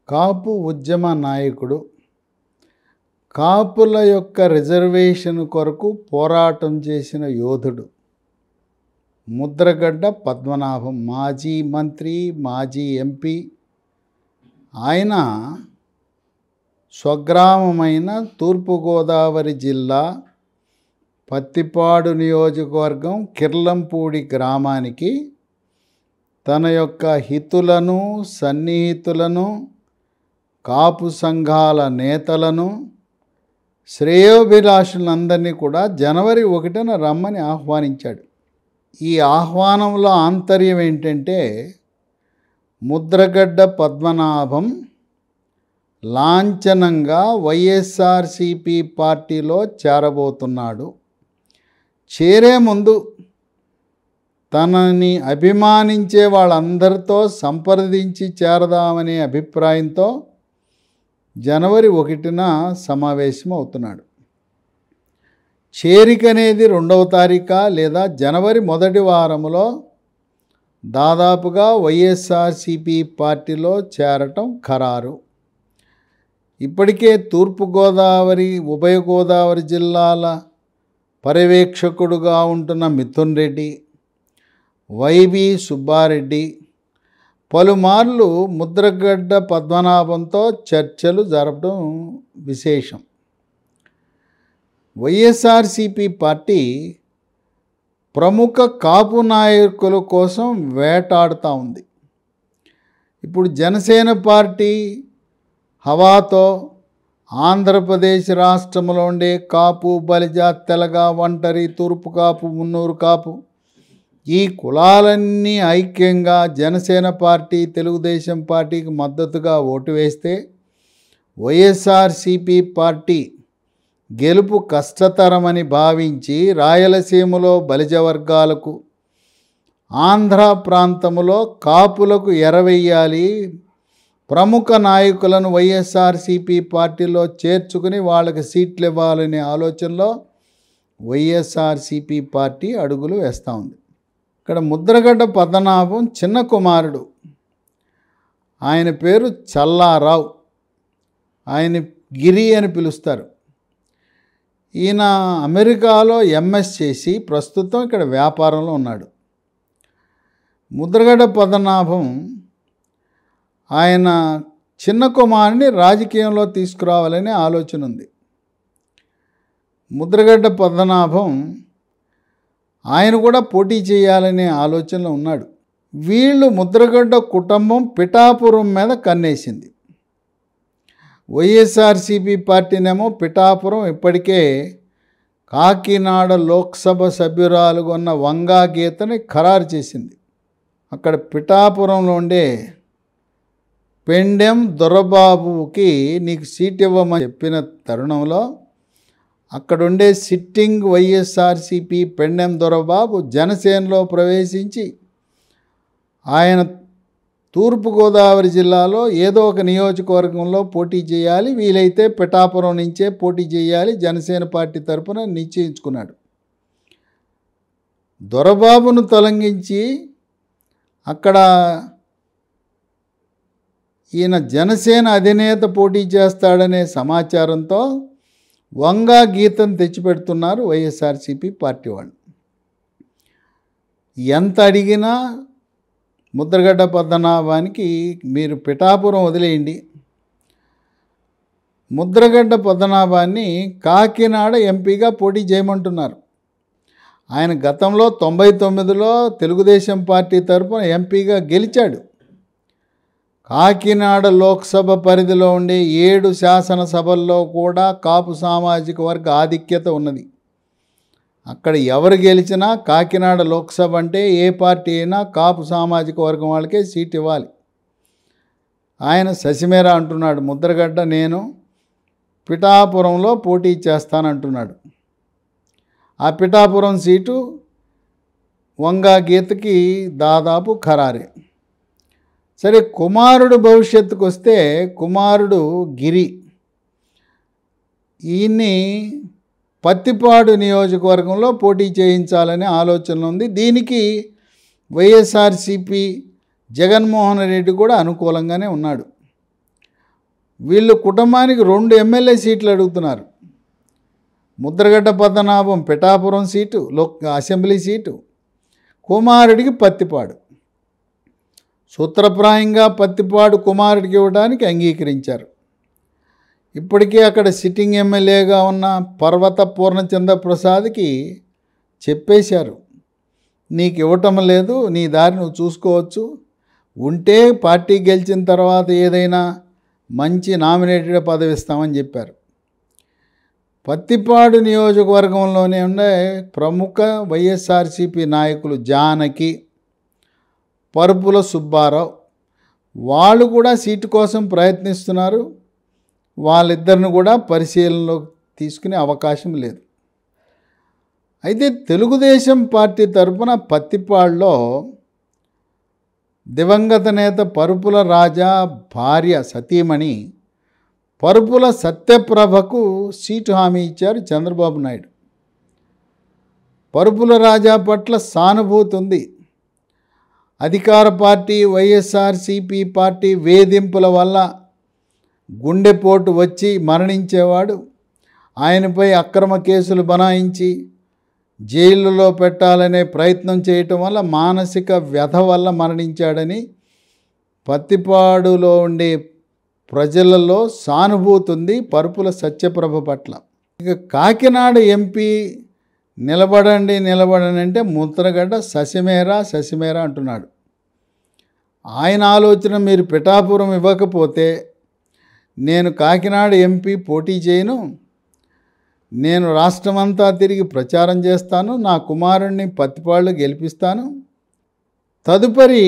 కాపు ఉద్యమ నాయకుడు, కాపుల యొక్క రిజర్వేషన్ కొరకు పోరాటం చేసిన యోధుడు ముద్రగడ్డ పద్మనాభం. మాజీ మంత్రి, మాజీ ఎంపీ. ఆయన స్వగ్రామమైన తూర్పుగోదావరి జిల్లా పత్తిపాడు నియోజకవర్గం కిర్లంపూడి గ్రామానికి తన యొక్క హితులను, సన్నిహితులను, కాపు సంఘాల నేతలను, శ్రేయోభిలాషులందరినీ కూడా జనవరి 1న రమ్మని ఆహ్వానించాడు. ఈ ఆహ్వానంలో ఆంతర్యం ఏంటంటే, ముద్రగడ్డ పద్మనాభం లాంఛనంగా వైఎస్ఆర్సిపి పార్టీలో చేరబోతున్నాడు. చేరే ముందు తనని అభిమానించే వాళ్ళందరితో సంప్రదించి చేరదామనే అభిప్రాయంతో జనవరి 1న సమావేశం అవుతున్నాడు. చేరిక అనేది 2వ తారీఖు లేదా జనవరి 1వ వారంలో దాదాపుగా వైఎస్ఆర్సిపి పార్టీలో చేరటం ఖరారు. ఇప్పటికే తూర్పుగోదావరి, ఉభయ గోదావరి జిల్లాల పర్యవేక్షకుడుగా ఉంటున్న మిథున్ రెడ్డి, వైవి సుబ్బారెడ్డి పలుమార్లు ముద్రగడ్డ పద్మనాభంతో చర్చలు జరపడం విశేషం. వైఎస్ఆర్సిపి పార్టీ ప్రముఖ కాపు నాయకుల కోసం వేటాడుతూ ఉంది. ఇప్పుడు జనసేన పార్టీ హవాతో ఆంధ్రప్రదేశ్ రాష్ట్రంలో ఉండే కాపు, బలిజ, తెలగ, ఒంటరి, తూర్పు కాపు, మున్నూరు కాపు ఈ కులాలన్నీ ఐక్యంగా జనసేన పార్టీ, తెలుగుదేశం పార్టీకి మద్దతుగా ఓటు వేస్తే వైఎస్ఆర్సిపి పార్టీ గెలుపు కష్టతరమని భావించి రాయలసీమలో బలిజ వర్గాలకు, ఆంధ్ర ప్రాంతంలో కాపులకు ఎరవేయాలి, ప్రముఖ నాయకులను వైఎస్ఆర్సిపి పార్టీలో చేర్చుకుని వాళ్ళకి సీట్లు ఇవ్వాలనే ఆలోచనలో వైఎస్ఆర్సిపి పార్టీ అడుగులు వేస్తూ ఉంది. ఇక్కడ ముద్రగడ్డ పద్మనాభం చిన్న కుమారుడు. ఆయన పేరు చల్లారావు. ఆయన గిరి అని పిలుస్తారు. ఈయన అమెరికాలో ఎంఎస్ చేసి ప్రస్తుతం ఇక్కడ వ్యాపారంలో ఉన్నాడు. ముద్రగడ్డ పద్మనాభం ఆయన చిన్న కుమారుని రాజకీయంలో తీసుకురావాలనే ఆలోచన ఉంది. ముద్రగడ్డ పద్మనాభం ఆయన కూడా పోటీ చేయాలనే ఆలోచనలో ఉన్నాడు. వీళ్ళు ముద్రగడ్డ కుటుంబం పిఠాపురం మీద కన్నేసింది. వైఎస్ఆర్సిపి పార్టీనేమో పిఠాపురం ఇప్పటికే కాకినాడ లోక్సభ సభ్యురాలుగా ఉన్న వంగా గీతని ఖరారు చేసింది. అక్కడ పిఠాపురంలో ఉండే పెండెం దొరబాబుకి నీకు సీట్ ఇవ్వమని చెప్పిన తరుణంలో అక్కడుండే సిట్టింగ్ వైఎస్ఆర్సిపి పెండెం దొరబాబు జనసేనలో ప్రవేశించి ఆయన తూర్పుగోదావరి జిల్లాలో ఏదో ఒక నియోజకవర్గంలో పోటీ చేయాలి, వీలైతే పిఠాపురం నుంచే పోటీ చేయాలి, జనసేన పార్టీ తరఫున నిశ్చయించుకున్నాడు. దొరబాబును తొలగించి అక్కడ ఈయన జనసేన అధినేత పోటీ చేస్తాడనే సమాచారంతో వంగా గీతను తెచ్చిపెడుతున్నారు వైఎస్ఆర్సిపి పార్టీ వాళ్ళు. ఎంత అడిగినా ముద్రగడ్డ పద్మనాభానికి మీరు పిఠాపురం వదిలేయండి, ముద్రగడ్డ పద్మనాభాన్ని కాకినాడ ఎంపీగా పోటీ చేయమంటున్నారు. ఆయన గతంలో 99లో తెలుగుదేశం పార్టీ తరఫున ఎంపీగా గెలిచాడు. కాకినాడ లోక్సభ పరిధిలో ఉండే 7 శాసనసభల్లో కూడా కాపు సామాజిక వర్గ ఆధిక్యత ఉన్నది. అక్కడ ఎవరు గెలిచినా కాకినాడ లోక్సభ అంటే ఏ పార్టీ అయినా కాపు సామాజిక వర్గం వాళ్ళకే సీట్ ఇవ్వాలి. ఆయన ససిమేర అంటున్నాడు, ముద్రగడ్డ నేను పిఠాపురంలో పోటీ చేస్తానంటున్నాడు. ఆ పిఠాపురం సీటు వంగా గీతకి దాదాపు ఖరారే. సరే, కుమారుడు భవిష్యత్తుకు వస్తే కుమారుడు గిరి ఈయన్ని పత్తిపాడు నియోజకవర్గంలో పోటీ చేయించాలనే ఆలోచన ఉంది. దీనికి వైఎస్ఆర్సిపి జగన్మోహన్ రెడ్డి కూడా అనుకూలంగానే ఉన్నాడు. వీళ్ళు కుటుంబానికి 2 ఎమ్మెల్యే సీట్లు అడుగుతున్నారు. Mudragada Padmanabham Pithapuram seat, assembly seat, కుమారుడికి పత్తిపాడు. సూత్రప్రాయంగా పత్తిపాడు కుమారుడికి ఇవ్వడానికి అంగీకరించారు. ఇప్పటికే అక్కడ సిట్టింగ్ ఎమ్మెల్యేగా ఉన్న పర్వత పూర్ణచంద్ర ప్రసాద్కి చెప్పేశారు, నీకు ఇవ్వటం లేదు, నీ దారి నువ్వు చూసుకోవచ్చు, ఉంటే పార్టీ గెలిచిన తర్వాత ఏదైనా మంచి నామినేటెడ్ పదవి ఇస్తామని చెప్పారు. పత్తిపాడు నియోజకవర్గంలోనే ఉండే ప్రముఖ వైఎస్ఆర్సీపీ నాయకులు జానకి, పరుపుల సుబ్బారావు వాళ్ళు కూడా సీటు కోసం ప్రయత్నిస్తున్నారు. వాళ్ళిద్దరిని కూడా పరిశీలనలోకి తీసుకునే అవకాశం లేదు. అయితే తెలుగుదేశం పార్టీ తరఫున పత్తిపాడులో దివంగత నేత పరుపుల రాజా భార్య సతీమణి పరుపుల సత్యప్రభకు సీటు హామీ ఇచ్చారు చంద్రబాబు నాయుడు. పరుపుల రాజా పట్ల సానుభూతి ఉంది. అధికార పార్టీ వైఎస్ఆర్సీపీ పార్టీ వేధింపుల వల్ల గుండెపోటు వచ్చి మరణించేవాడు. ఆయనపై అక్రమ కేసులు బనాయించి జైలులో పెట్టాలనే ప్రయత్నం చేయటం వల్ల మానసిక వ్యధ వల్ల మరణించాడని పత్తిపాడులో ఉండే ప్రజలలో సానుభూతి ఉంది పరుపుల సత్యప్రభ పట్ల. ఇక కాకినాడ ఎంపీ నిలబడండి అంటే ముద్రగడ్డ శశిమేర అంటున్నాడు. ఆయన ఆలోచన, మీరు పిఠాపురం ఇవ్వకపోతే నేను కాకినాడ ఎంపీ పోటీ చేయను, నేను రాష్ట్రమంతా తిరిగి ప్రచారం చేస్తాను, నా కుమారుణ్ణి పత్తిపాడులో గెలిపిస్తాను, తదుపరి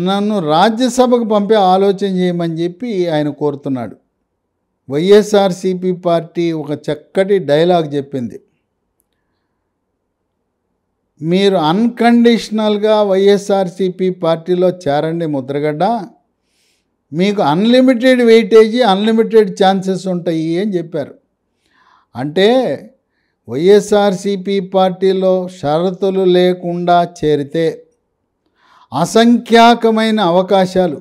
నన్ను రాజ్యసభకు పంపే ఆలోచన చేయమని చెప్పి ఆయన కోరుతున్నాడు. వైఎస్ఆర్సీపీ పార్టీ ఒక చక్కటి డైలాగ్ చెప్పింది, మీరు అన్కండిషనల్గా వైఎస్ఆర్సీపీ పార్టీలో చేరండి ముద్రగడ్డ, మీకు అన్లిమిటెడ్ వెయిటేజీ, అన్లిమిటెడ్ ఛాన్సెస్ ఉంటాయి అని చెప్పారు. అంటే వైఎస్ఆర్సీపీ పార్టీలో షరతులు లేకుండా చేరితే అసంఖ్యాకమైన అవకాశాలు,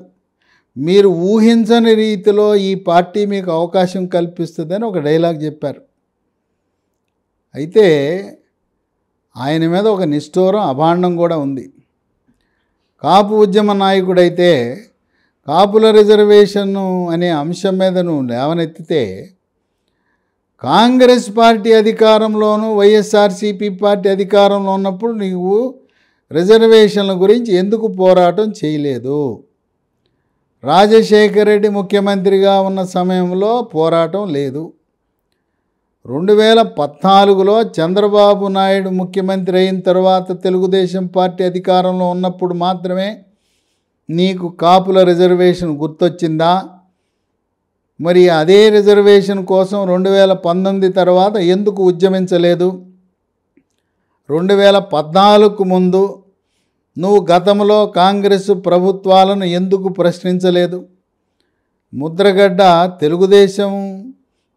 మీరు ఊహించని రీతిలో ఈ పార్టీ మీకు అవకాశం కల్పిస్తుందని ఒక డైలాగ్ చెప్పారు. అయితే ఆయన మీద ఒక నిష్ఠూరం అభాండం కూడా ఉంది. కాపు ఉద్యమ నాయకుడైతే కాపుల రిజర్వేషన్ అనే అంశం మీద నువ్వు లేవనెత్తితే కాంగ్రెస్ పార్టీ అధికారంలోనూ వైఎస్ఆర్సీపీ పార్టీ అధికారంలో ఉన్నప్పుడు నీవు రిజర్వేషన్ల గురించి ఎందుకు పోరాటం చేయలేదు? రాజశేఖర రెడ్డి ముఖ్యమంత్రిగా ఉన్న సమయంలో పోరాటం లేదు. 2014లో చంద్రబాబు నాయుడు ముఖ్యమంత్రి అయిన తర్వాత తెలుగుదేశం పార్టీ అధికారంలో ఉన్నప్పుడు మాత్రమే నీకు కాపుల రిజర్వేషన్ గుర్తొచ్చిందా? మరి అదే రిజర్వేషన్ కోసం 2019 తర్వాత ఎందుకు ఉద్యమించలేదు? 2014కు ముందు నువ్వు గతంలో కాంగ్రెస్ ప్రభుత్వాలను ఎందుకు ప్రశ్నించలేదు? ముద్రగడ్డ తెలుగుదేశం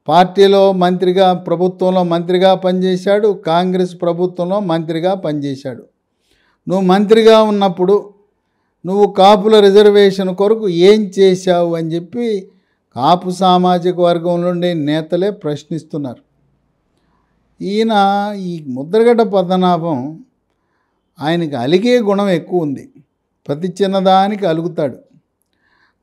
పార్టీలో మంత్రిగా, ప్రభుత్వంలో మంత్రిగా పనిచేశాడు, కాంగ్రెస్ ప్రభుత్వంలో మంత్రిగా పనిచేశాడు. నువ్వు మంత్రిగా ఉన్నప్పుడు నువ్వు కాపుల రిజర్వేషన్ కొరకు ఏం చేశావు అని చెప్పి కాపు సామాజిక వర్గం నుండి నేతలే ప్రశ్నిస్తున్నారు. ఈయన ఈ ముద్రగడ్డ పద్మనాభం ఆయనకి అలిగే గుణం ఎక్కువ ఉంది. ప్రతి చిన్నదానికి అలుగుతాడు.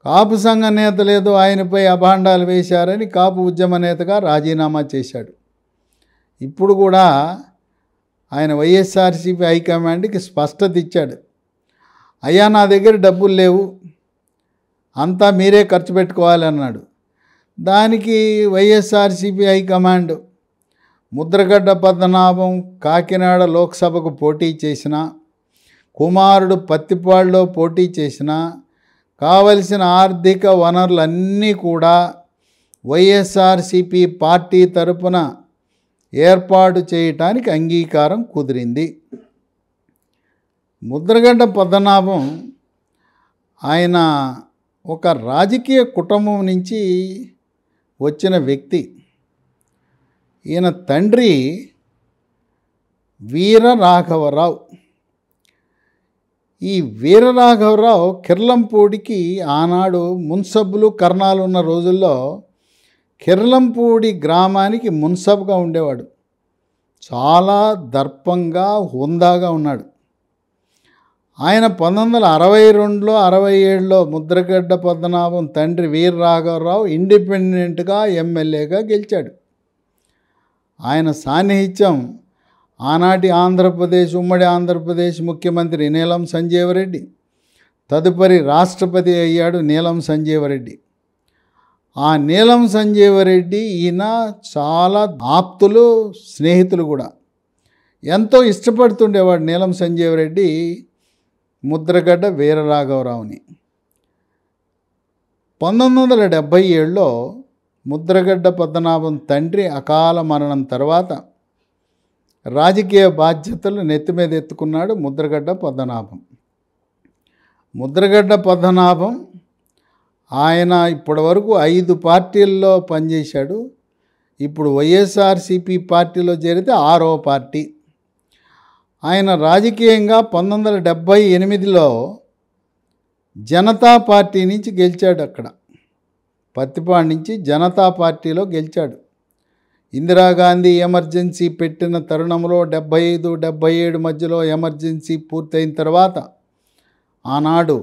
కాపు సంఘ నేతలేదో ఆయనపై అభాండాలు వేశారని కాపు ఉద్యమ నేతగా రాజీనామా చేశాడు. ఇప్పుడు కూడా ఆయన వైఎస్ఆర్సీపీ హైకమాండ్కి స్పష్టత ఇచ్చాడు, అయ్యా నా దగ్గర డబ్బులు లేవు, అంతా మీరే ఖర్చు పెట్టుకోవాలి అన్నాడు. దానికి వైఎస్ఆర్సీపీ హైకమాండ్ ముద్రగడ్డ పద్మనాభం కాకినాడ లోక్సభకు పోటీ చేసిన, కుమారుడు పత్తిపాడులో పోటీ చేసిన, కావలసిన ఆర్థిక వనరులన్నీ కూడా వైఎస్ఆర్సీపీ పార్టీ తరపున ఏర్పాటు చేయటానికి అంగీకారం కుదిరింది. ముద్రగడ్డ పద్మనాభం ఆయన ఒక రాజకీయ కుటుంబం నుంచి వచ్చిన వ్యక్తి. ఈయన తండ్రి వీర రాఘవరావు. ఈ వీరరాఘవరావు కిర్లంపూడికి ఆనాడు మున్సబ్బులు కర్ణాలు ఉన్న రోజుల్లో కిర్లంపూడి గ్రామానికి మున్సబ్గా ఉండేవాడు. చాలా దర్పంగా హుందాగా ఉన్నాడు. ఆయన 1962లో 67లో ముద్రగడ్డ పద్మనాభం తండ్రి వీరరాఘవరావు ఇండిపెండెంట్గా ఎమ్మెల్యేగా గెలిచాడు. ఆయన సాన్నిహిత్యం ఆనాటి ఆంధ్రప్రదేశ్ ఉమ్మడి ఆంధ్రప్రదేశ్ ముఖ్యమంత్రి నీలం సంజీవరెడ్డి, తదుపరి రాష్ట్రపతి అయ్యాడు నీలం సంజీవరెడ్డి. ఆ నీలం సంజీవరెడ్డి ఈయన చాలా ఆప్తులు, స్నేహితులు కూడా. ఎంతో ఇష్టపడుతుండేవాడు నీలం సంజీవరెడ్డి ముద్రగడ్డ వీరరాఘవరావుని. 1977లో ముద్రగడ్డ పద్మనాభం తండ్రి అకాల మరణం తర్వాత రాజకీయ బాధ్యతలు నెత్తి మీద ఎత్తుకున్నాడు ముద్రగడ్డ పద్మనాభం. ముద్రగడ్డ పద్మనాభం ఆయన ఇప్పటివరకు 5 పార్టీల్లో పనిచేశాడు. ఇప్పుడు వైఎస్ఆర్సీపీ పార్టీలో చేరితే 6వ పార్టీ. ఆయన రాజకీయంగా 1978లో జనతా పార్టీ నుంచి గెలిచాడు. అక్కడ పత్తిపాడు నుంచి జనతా పార్టీలో గెలిచాడు. ఇందిరాగాంధీ ఎమర్జెన్సీ పెట్టిన తరుణంలో 75-77 మధ్యలో ఎమర్జెన్సీ పూర్తయిన తర్వాత ఆనాడు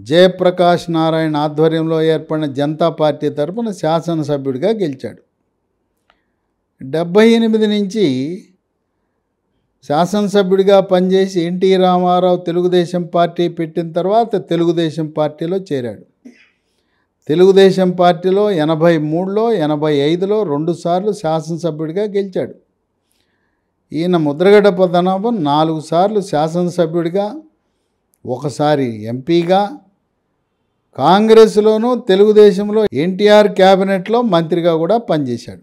జయప్రకాష్ నారాయణ ఆధ్వర్యంలో ఏర్పడిన జనతా పార్టీ తరపున శాసనసభ్యుడిగా గెలిచాడు. 78 నుంచి శాసనసభ్యుడిగా పనిచేసి ఎన్టీ రామారావు తెలుగుదేశం పార్టీ పెట్టిన తర్వాత తెలుగుదేశం పార్టీలో చేరాడు. తెలుగుదేశం పార్టీలో 83లో 85లో 2 సార్లు శాసనసభ్యుడిగా గెలిచాడు. ఈయన ముద్రగడ్డ పద్మనాభం 4 సార్లు శాసనసభ్యుడిగా, 1 సారి ఎంపీగా, కాంగ్రెస్లోనూ తెలుగుదేశంలో ఎన్టీఆర్ క్యాబినెట్లో మంత్రిగా కూడా పనిచేశాడు.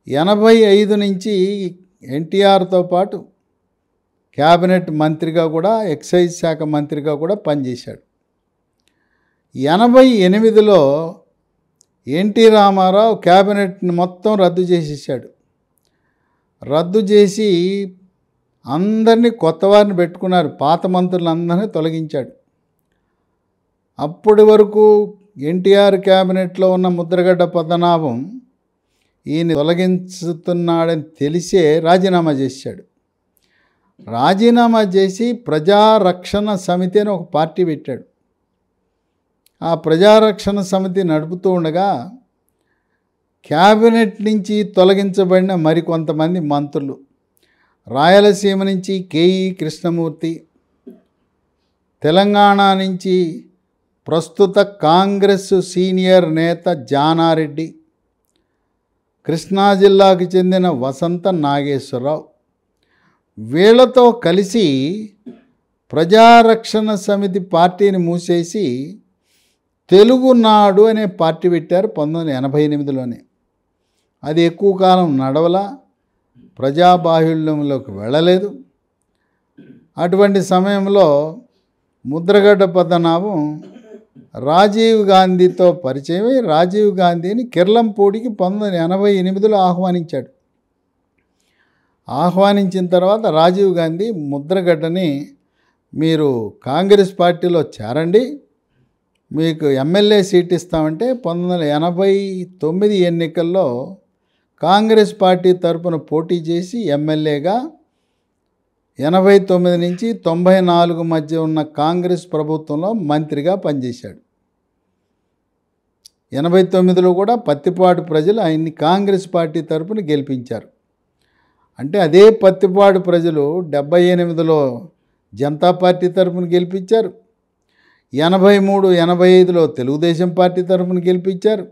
85 నుంచి ఎన్టీఆర్తో పాటు క్యాబినెట్ మంత్రిగా కూడా, ఎక్సైజ్ శాఖ మంత్రిగా కూడా పనిచేశాడు. 88లో ఎన్టీ రామారావు క్యాబినెట్ని మొత్తం రద్దు చేసేసాడు. రద్దు చేసి అందరినీ కొత్త వారిని పెట్టుకున్నారు. పాత మంత్రులందరినీ తొలగించాడు. అప్పటి వరకు ఎన్టీఆర్ క్యాబినెట్లో ఉన్న ముద్రగడ్డ పద్మనాభం ఈయన తొలగించుతున్నాడని తెలిసే రాజీనామా చేశాడు. రాజీనామా చేసి ప్రజారక్షణ సమితి అని ఒక పార్టీ పెట్టాడు. ఆ ప్రజారక్షణ సమితి నడుపుతూ ఉండగా క్యాబినెట్ నుంచి తొలగించబడిన మరికొంతమంది మంత్రులు, రాయలసీమ నుంచి కేఈ కృష్ణమూర్తి, తెలంగాణ నుంచి ప్రస్తుత కాంగ్రెస్ సీనియర్ నేత జానారెడ్డి, కృష్ణా జిల్లాకు చెందిన వసంత నాగేశ్వరరావు, వీళ్లతో కలిసి ప్రజారక్షణ సమితి పార్టీని మూసేసి తెలుగునాడు అనే పార్టీ పెట్టారు 1988లోనే. అది ఎక్కువ కాలం నడవలా, ప్రజాబాహుళ్యంలోకి వెళ్ళలేదు. అటువంటి సమయంలో ముద్రగడ్డ పద్మనాభం రాజీవ్ గాంధీతో పరిచయమై రాజీవ్ గాంధీని కిర్లంపూడికి 1988లో ఆహ్వానించాడు. ఆహ్వానించిన తర్వాత రాజీవ్ గాంధీ ముద్రగడ్డని మీరు కాంగ్రెస్ పార్టీలో చేరండి, మీకు ఎమ్మెల్యే సీట్ ఇస్తామంటే 1989 ఎన్నికల్లో కాంగ్రెస్ పార్టీ తరపున పోటీ చేసి ఎమ్మెల్యేగా 89 నుంచి 94 మధ్య ఉన్న కాంగ్రెస్ ప్రభుత్వంలో మంత్రిగా పనిచేశాడు. 89లో కూడా పత్తిపాడు ప్రజలు ఆయన్ని కాంగ్రెస్ పార్టీ తరపున గెలిపించారు. అంటే అదే పత్తిపాడు ప్రజలు 78లో జనతా పార్టీ తరపున గెలిపించారు, 83, 85లో తెలుగుదేశం పార్టీ తరపున గెలిపించారు.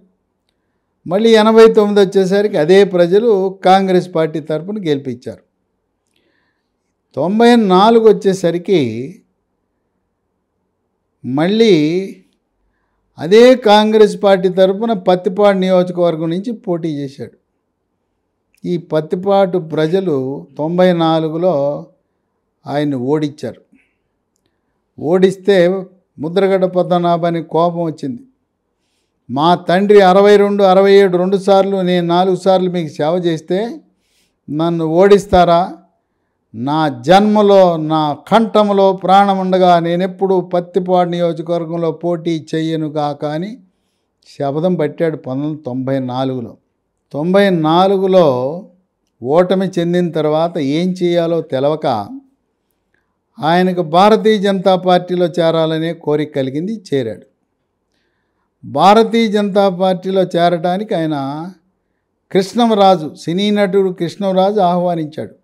మళ్ళీ 89 వచ్చేసరికి అదే ప్రజలు కాంగ్రెస్ పార్టీ తరపున గెలిపించారు. 94 వచ్చేసరికి మళ్ళీ అదే కాంగ్రెస్ పార్టీ తరపున పత్తిపాడు నియోజకవర్గం నుంచి పోటీ చేశాడు. ఈ పత్తిపాటు ప్రజలు 94లో ఆయన్ని ఓడించారు. ఓడిస్తే ముద్రగడ్డ పద్మనాభానికి కోపం వచ్చింది. మా తండ్రి 62, 67 2 సార్లు, నేను 4 సార్లు మీకు సేవ చేస్తే నన్ను ఓడిస్తారా? నా జన్మలో నా కంఠంలో ప్రాణముండగా నేనెప్పుడు పత్తిపాడు నియోజకవర్గంలో పోటీ చెయ్యను కాక అని శపథం పట్టాడు 1994లో. 94లో ఓటమి చెందిన తర్వాత ఏం చేయాలో తెలవక ఆయనకు భారతీయ జనతా పార్టీలో చేరాలనే కోరిక కలిగింది, చేరాడు. భారతీయ జనతా పార్టీలో చేరడానికి ఆయన కృష్ణంరాజు, సినీ నటుడు కృష్ణంరాజు ఆహ్వానించాడు.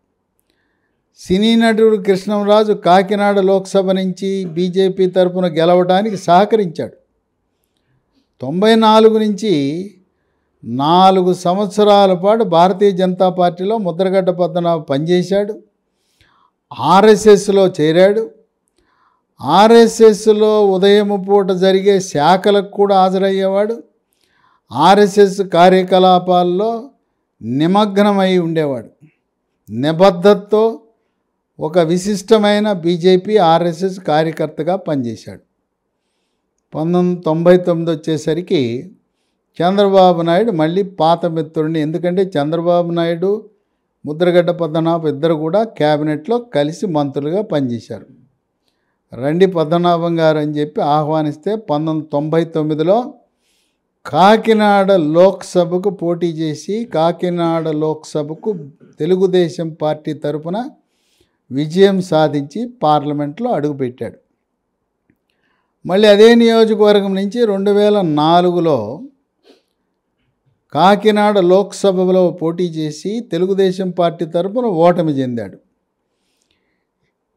సినీ నటుడు కృష్ణంరాజు కాకినాడ లోక్సభ నుంచి బీజేపీ తరపున గెలవడానికి సహకరించాడు. 94 నుంచి 4 సంవత్సరాల పాటు భారతీయ జనతా పార్టీలో ముద్రగడ్డ పద్మనాభం పనిచేశాడు. ఆర్ఎస్ఎస్లో చేరాడు. ఆర్ఎస్ఎస్లో ఉదయం పూట జరిగే శాఖలకు కూడా హాజరయ్యేవాడు. ఆర్ఎస్ఎస్ కార్యకలాపాల్లో నిమగ్నమై ఉండేవాడు. నిబద్ధతతో ఒక విశిష్టమైన బీజేపీ ఆర్ఎస్ఎస్ కార్యకర్తగా పనిచేశాడు. 1999 వచ్చేసరికి చంద్రబాబు నాయుడు మళ్ళీ పాత మిత్రుడిని, ఎందుకంటే చంద్రబాబు నాయుడు ముద్రగడ్డ పద్మనాభం ఇద్దరు కూడా క్యాబినెట్లో కలిసి మంత్రులుగా పనిచేశారు. రండి పద్మనాభం గారు అని చెప్పి ఆహ్వానిస్తే 1999లో కాకినాడ లోక్సభకు పోటీ చేసి కాకినాడ లోక్సభకు తెలుగుదేశం పార్టీ తరపున విజయం సాధించి పార్లమెంట్లో అడుగుపెట్టాడు. మళ్ళీ అదే నియోజకవర్గం నుంచి 2004లో కాకినాడ లోక్సభలో పోటీ చేసి తెలుగుదేశం పార్టీ తరపున ఓటమి చెందాడు.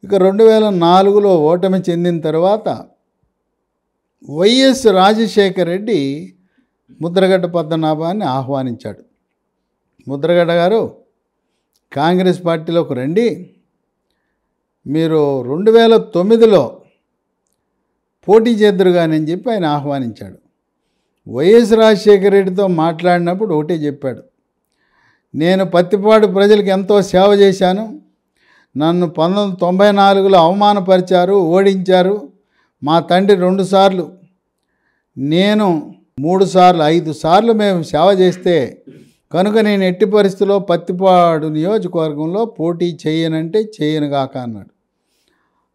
ఇక 2004లో ఓటమి చెందిన తర్వాత వైఎస్ రాజశేఖర రెడ్డి ముద్రగడ్డ పద్మనాభాన్ని ఆహ్వానించాడు. ముద్రగడ్డ గారు కాంగ్రెస్ పార్టీలోకి రండి, మీరు 2009లో పోటీ చేద్దరు కానీ అని చెప్పి ఆయన ఆహ్వానించాడు. వైఎస్ రాజశేఖర రెడ్డితో మాట్లాడినప్పుడు ఒకటే చెప్పాడు, నేను పత్తిపాడు ప్రజలకు ఎంతో సేవ చేశాను, నన్ను 1994లో అవమానపరిచారు, ఓడించారు, మా తండ్రి 2 సార్లు, నేను 3 సార్లు 5 సార్లు మేము సేవ చేస్తే కనుక నేను ఎట్టి పరిస్థితుల్లో పత్తిపాడు నియోజకవర్గంలో పోటీ చేయనంటే చేయను కాక అన్నాడు.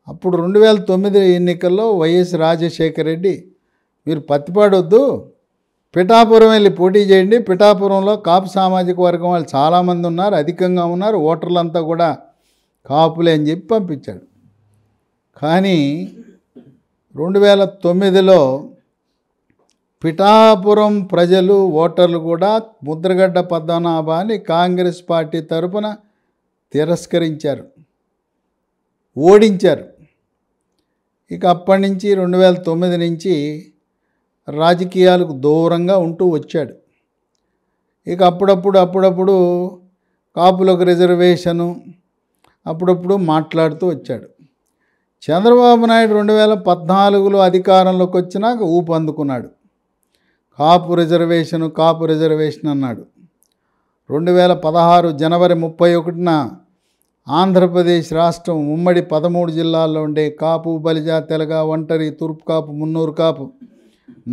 అప్పుడు 2009 ఎన్నికల్లో వైఎస్ రాజశేఖర రెడ్డి, మీరు పత్తిపాడు వద్దు, పిఠాపురం వెళ్ళి పోటీ చేయండి, పిఠాపురంలో కాపు సామాజిక వర్గం వాళ్ళు చాలామంది ఉన్నారు, అధికంగా ఉన్నారు, ఓటర్లంతా కూడా కాపులే అని చెప్పి పంపించాడు. కానీ 2009లో పిఠాపురం ప్రజలు ఓటర్లు కూడా ముద్రగడ్డ పద్మనాభాన్ని కాంగ్రెస్ పార్టీ తరపున తిరస్కరించారు, ఓడించారు. ఇక అప్పటి నుంచి 2009 నుంచి రాజకీయాలకు దూరంగా ఉంటూ వచ్చాడు. ఇక అప్పుడప్పుడు కాపులకు రిజర్వేషను అప్పుడప్పుడు మాట్లాడుతూ వచ్చాడు. చంద్రబాబు నాయుడు 2014లో అధికారంలోకి వచ్చినాక ఊపు అందుకున్నాడు. కాపు రిజర్వేషన్ అన్నాడు. 2016 జనవరి 31న ఆంధ్రప్రదేశ్ రాష్ట్రం ఉమ్మడి 13 జిల్లాల్లో ఉండే కాపు, బలిజ, తెలగ, ఒంటరి, తూర్పు కాపు, మున్నూరు కాపు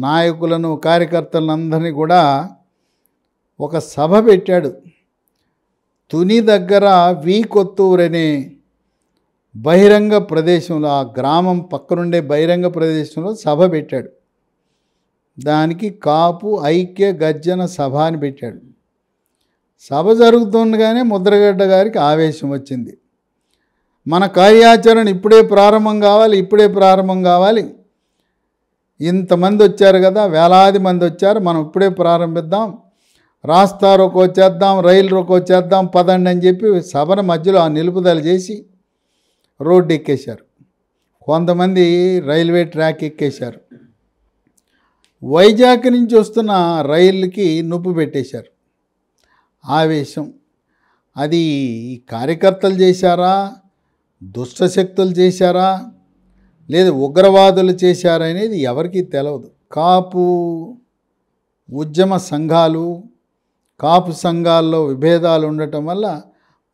నాయకులను, కార్యకర్తలందరినీ కూడా ఒక సభ పెట్టాడు. తుని దగ్గర వి కొత్తూరు అనే బహిరంగ ప్రదేశంలో, ఆ గ్రామం పక్కనుండే బహిరంగ ప్రదేశంలో సభ పెట్టాడు. దానికి కాపు ఐక్య గర్జన సభ అని పెట్టాడు. సభ జరుగుతుండగానే ముద్రగడ్డ గారికి ఆవేశం వచ్చింది. మన కార్యాచరణ ఇప్పుడే ప్రారంభం కావాలి, ఇంతమంది వచ్చారు కదా, వేలాది మంది వచ్చారు, మనం ఇప్పుడే ప్రారంభిద్దాం, రాస్తా రోకో చేద్దాం, రైలు రోకో చేద్దాం, పదండి అని చెప్పి సభను మధ్యలో నిలుపుదల చేసి రోడ్డు ఎక్కేశారు. కొంతమంది రైల్వే ట్రాక్ ఎక్కేశారు. వైజాగ్ నుంచి వస్తున్న రైలుకి నుప్పు పెట్టేశారు. ఆవేశం అది కార్యకర్తలు చేశారా, దుష్టశక్తులు చేశారా, లేదు ఉగ్రవాదులు చేశారా అనేది ఎవరికీ తెలియదు. కాపు ఉద్యమ సంఘాలు, కాపు సంఘాల్లో విభేదాలు ఉండటం వల్ల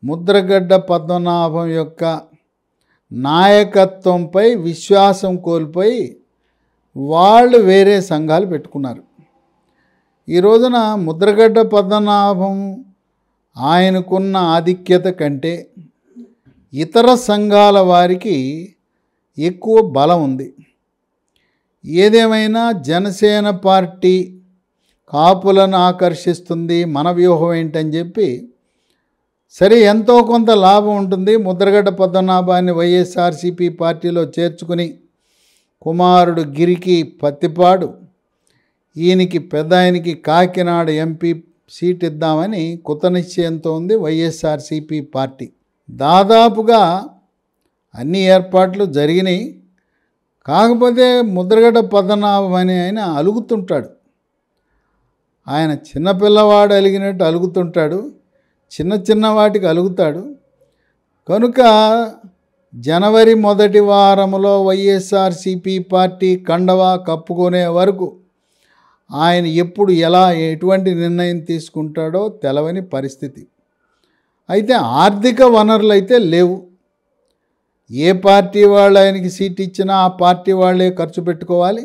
ముద్రగడ్డ పద్మనాభం యొక్క నాయకత్వంపై విశ్వాసం కోల్పోయి వాళ్ళు వేరే సంఘాలు పెట్టుకున్నారు. ఈ రోజున ముద్రగడ్డ పద్మనాభం ఆయనకున్న ఆధిక్యత కంటే ఇతర సంఘాల వారికి ఎక్కువ బలం ఉంది. ఏదేమైనా జనసేన పార్టీ కాపులను ఆకర్షిస్తుంది, మన వ్యూహం ఏంటని చెప్పి సరే ఎంతో కొంత లాభం ఉంటుంది. ముద్రగడ్డ పద్మనాభాన్ని వైఎస్ఆర్సీపీ పార్టీలో చేర్చుకుని కుమారుడు గిరికి పత్తిపాడు, ఈయనకి పెద్ద ఆయనకి కాకినాడ ఎంపీ సీట్ ఇద్దామని కృతనిశ్చయంతో ఉంది వైఎస్ఆర్సీపీ పార్టీ. దాదాపుగా అన్ని ఏర్పాట్లు జరిగినాయి. కాకపోతే ముద్రగడ్డ పద్మనాభం అని ఆయన అలుగుతుంటాడు. ఆయన చిన్నపిల్లవాడు అలిగినట్టు అలుగుతుంటాడు, చిన్న చిన్న వాటికి అలుగుతాడు. కనుక జనవరి మొదటి వారంలో వైఎస్ఆర్సీపీ పార్టీ కండవా కప్పుకునే వరకు ఆయన ఎప్పుడు ఎలా ఎటువంటి నిర్ణయం తీసుకుంటాడో తెలవని పరిస్థితి. అయితే ఆర్థిక వనరులు అయితే లేవు. ఏ పార్టీ వాళ్ళు ఆయనకి సీట్ ఇచ్చినా ఆ పార్టీ వాళ్ళే ఖర్చు పెట్టుకోవాలి.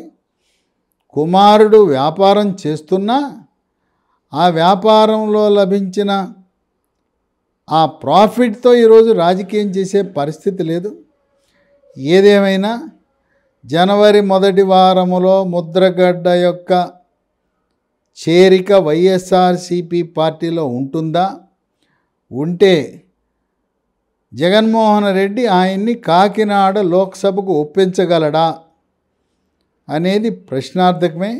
కుమారుడు వ్యాపారం చేస్తున్నా ఆ వ్యాపారంలో లభించిన ఆ ప్రాఫిట్తో ఈరోజు రాజకీయం చేసే పరిస్థితి లేదు. ఏదేమైనా జనవరి మొదటి వారములో ముద్రగడ్డ యొక్క చేరిక వైఎస్ఆర్సీపీ పార్టీలో ఉంటుందా? ఉంటే జగన్మోహన్ రెడ్డి ఆయన్ని కాకినాడ లోక్సభకు ఒప్పించగలడా అనేది ప్రశ్నార్థకమే.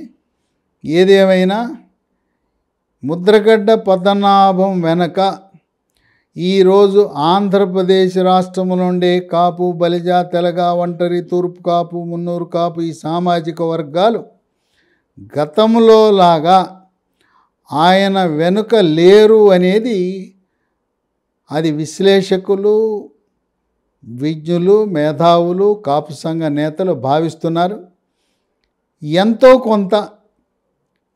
ఏదేమైనా ముద్రగడ్డ పద్మనాభం వెనక ఈరోజు ఆంధ్రప్రదేశ్ రాష్ట్రం నుండి కాపు, బలిజ, తెలగ, ఒంటరి, తూర్పు కాపు, మున్నూరు కాపు ఈ సామాజిక వర్గాలు గతంలో లాగా ఆయన వెనుక లేరు అనేది అది విశ్లేషకులు, విజ్ఞులు, మేధావులు, కాపు సంఘ నేతలు భావిస్తున్నారు. ఎంతో కొంత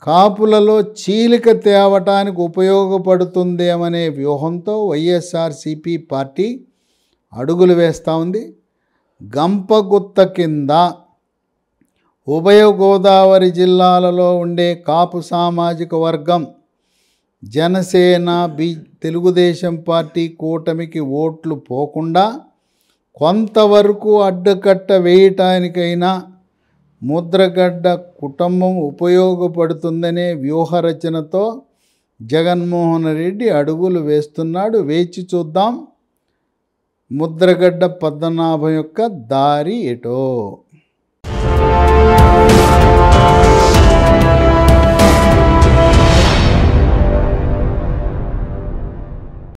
కాపులలో చీలిక తేవటానికి ఉపయోగపడుతుందేమనే వ్యూహంతో వైఎస్ఆర్సీపీ పార్టీ అడుగులు వేస్తూ ఉంది. గంపగుత్త కింద ఉభయ గోదావరి జిల్లాలలో ఉండే కాపు సామాజిక వర్గం జనసేన, తెలుగుదేశం పార్టీ కూటమికి ఓట్లు పోకుండా కొంతవరకు అడ్డుకట్ట వేయటానికైనా ముద్రగడ్డ కుటుంబం ఉపయోగపడుతుందనే వ్యూహరచనతో జగన్మోహన్ రెడ్డి అడుగులు వేస్తున్నాడు. వేచి చూద్దాం ముద్రగడ్డ పద్మనాభం యొక్క దారి ఎటో.